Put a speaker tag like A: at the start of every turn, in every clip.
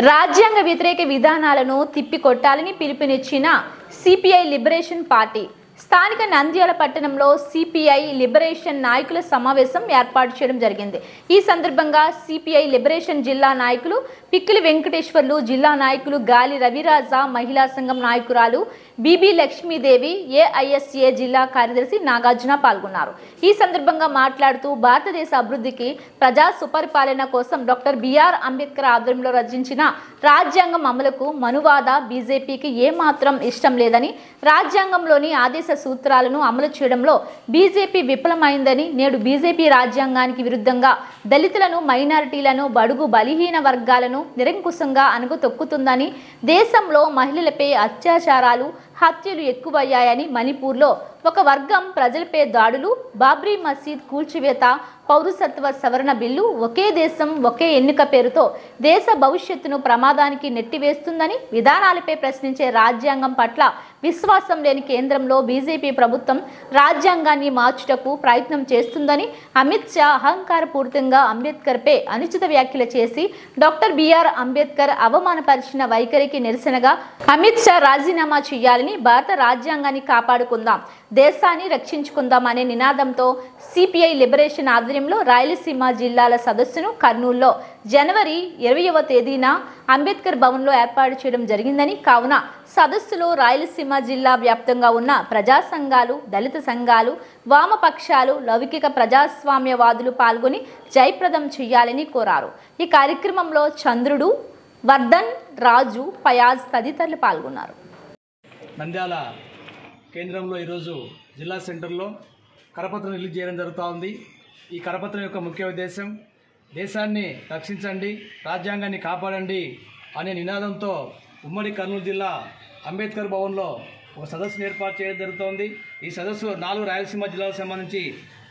A: రాజ్యాంగ వ్యతిరేక విధానాలను తిప్పికొట్టాలని పిలుపునిచ్చిన సిపిఐ లిబరేషన్ పార్టీ స్థానిక నంద్యాల పట్టణంలో సిపిఐ లిబరేషన్ నాయకుల సమావేశం ఏర్పాటు చేయడం జరిగింది। ఈ సందర్భంగా సిపిఐ లిబరేషన్ జిల్లా నాయకులు పిక్కిలి వెంకటేశ్వర్లు, జిల్లా నాయకులు గాలి రవిరాజా, మహిళా సంఘం నాయకురాలు బీబీ లక్ష్మీదేవి, ఏఐఎస్ఏ జిల్లా కార్యదర్శి నాగార్జున పాల్గొన్నారు। ఈ సందర్భంగా మాట్లాడుతూ భారతదేశ అభివృద్ధికి, ప్రజా సుపరిపాలన కోసం డాక్టర్ బిఆర్ అంబేద్కర్ ఆధ్వర్యంలో రచించిన రాజ్యాంగం అమలుకు మనువాద బీజేపీకి ఏమాత్రం ఇష్టం లేదని, రాజ్యాంగంలోని ఆదేశ సూత్రాలను అమలు చేయడంలో బీజేపీ విఫలమైందని, నేడు బీజేపీ రాజ్యాంగానికి విరుద్ధంగా దళితులను, మైనారిటీలను, బడుగు బలహీన వర్గాలను నిరంకుశంగా అణగతొక్కుతుందని, దేశంలో మహిళలపై అత్యాచారాలు, హత్యలు ఎక్కువయ్యాయని, మణిపూర్లో ఒక వర్గం ప్రజలపై దాడులు, బాబ్రీ మసీద్ కూల్చివేత, పౌరసత్వ సవరణ బిల్లు, ఒకే దేశం ఒకే ఎన్నిక పేరుతో దేశ భవిష్యత్తును ప్రమాదానికి నెట్టివేస్తుందని, విధానాలపై ప్రశ్నించే రాజ్యాంగం పట్ల విశ్వాసం లేని కేంద్రంలో బీజేపీ ప్రభుత్వం రాజ్యాంగాన్ని మార్చుటకు ప్రయత్నం చేస్తుందని, అమిత్ షా అహంకారపూరితంగా అంబేద్కర్పై అనుచిత వ్యాఖ్యలు చేసి డాక్టర్ బిఆర్ అంబేద్కర్ అవమానపరిచిన వైఖరికి నిరసనగా అమిత్ షా రాజీనామా చేయాలని, భారత రాజ్యాంగాన్ని కాపాడుకుందాం, దేశాన్ని రక్షించుకుందాం అనే నినాదంతో సిపిఐ లిబరేషన్ ఆధ్వర్యంలో రాయలసీమ జిల్లాల సదస్సును కర్నూలులో జనవరి 20వ తేదీన అంబేద్కర్ భవన్లో ఏర్పాటు చేయడం జరిగిందని, కావున సదస్సులో రాయలసీమ జిల్లా వ్యాప్తంగా ఉన్న ప్రజా సంఘాలు, దళిత సంఘాలు, వామపక్షాలు, లౌకిక ప్రజాస్వామ్యవాదులు పాల్గొని జయప్రదం చేయాలని కోరారు। ఈ కార్యక్రమంలో చంద్రుడు, వర్ధన్, రాజు, ఫయాజ్ తదితరులు పాల్గొన్నారు।
B: నంద్యాల కేంద్రంలో ఈరోజు జిల్లా సెంటర్లో కరపత్రం రిలీజ్ చేయడం జరుగుతూ ఉంది। ఈ కరపత్రం యొక్క ముఖ్య ఉద్దేశం దేశాన్ని రక్షించండి, రాజ్యాంగాన్ని కాపాడండి అనే నినాదంతో ఉమ్మడి కర్నూలు జిల్లా అంబేద్కర్ భవన్లో ఒక సదస్సును ఏర్పాటు చేయడం జరుగుతోంది। ఈ సదస్సు 4 రాయలసీమ జిల్లాలకు సంబంధించి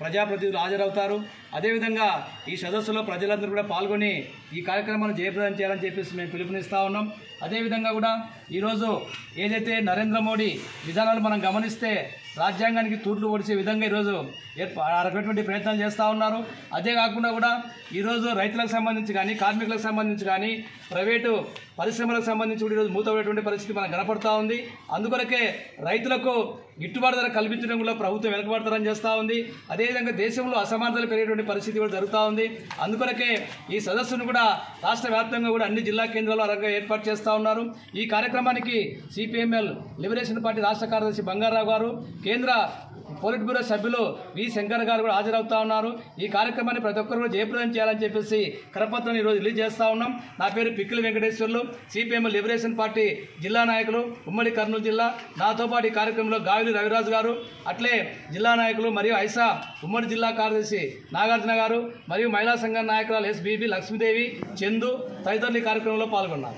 B: ప్రజాప్రతినిధులు హాజరవుతారు। అదేవిధంగా ఈ సదస్సులో ప్రజలందరూ కూడా పాల్గొని ఈ కార్యక్రమాన్ని జయప్రదం చేయాలని చెప్పేసి మేము పిలుపునిస్తూ ఉన్నాం। అదేవిధంగా కూడా ఈరోజు ఏదైతే నరేంద్ర మోడీ విధానాలు మనం గమనిస్తే రాజ్యాంగానికి తూట్లు పొడిచే విధంగా ఈరోజు రకమైనటువంటి ప్రయత్నాలు చేస్తూ ఉన్నారు। అదే కాకుండా కూడా ఈరోజు రైతులకు సంబంధించి కానీ, కార్మికులకు సంబంధించి కానీ, ప్రైవేటు పరిశ్రమలకు సంబంధించి కూడా ఈరోజు మూతపడేటువంటి పరిస్థితి మనకు కనపడతా ఉంది। అందుకొరకే రైతులకు గిట్టుబాటు ధర కల్పించడంలో ప్రభుత్వం వెనుకబడతారని చేస్తూ ఉంది। అదేవిధంగా దేశంలో అసమానతలు పెరిగేటువంటి పరిస్థితి కూడా జరుగుతూ ఉంది। అందుకొరకే ఈ సదస్సును కూడా రాష్ట్ర వ్యాప్తంగా కూడా అన్ని జిల్లా కేంద్రాల్లో రంగా ఏర్పాటు చేస్తూ ఉన్నారు। ఈ కార్యక్రమానికి సిపిఎంఎల్ లిబరేషన్ పార్టీ రాష్ట్ర కార్యదర్శి బంగారావు గారు, కేంద్ర పోలిట్ బ్యూరో సభ్యులు వి శంకర్ గారు కూడా హాజరవుతా ఉన్నారు। ఈ కార్యక్రమాన్ని ప్రతి ఒక్కరు కూడా జయప్రదం చేయాలని చెప్పేసి కరపత్రాన్ని ఈరోజు రిలీజ్ చేస్తూ ఉన్నాం। నా పేరు Pikkili Venkateswarlu, CPML liberation party జిల్లా నాయకులు, ఉమ్మడి కర్నూలు జిల్లా। నాతో పాటు ఈ కార్యక్రమంలో గాలి రవిరాజు గారు, అట్లే జిల్లా నాయకులు మరియు ఐసా ఉమ్మడి జిల్లా కార్యదర్శి నాగార్జున గారు మరియు మహిళా సంఘం నాయకురాలు బీబీ లక్ష్మీదేవి, చందు తదితరులు ఈ కార్యక్రమంలో పాల్గొన్నారు।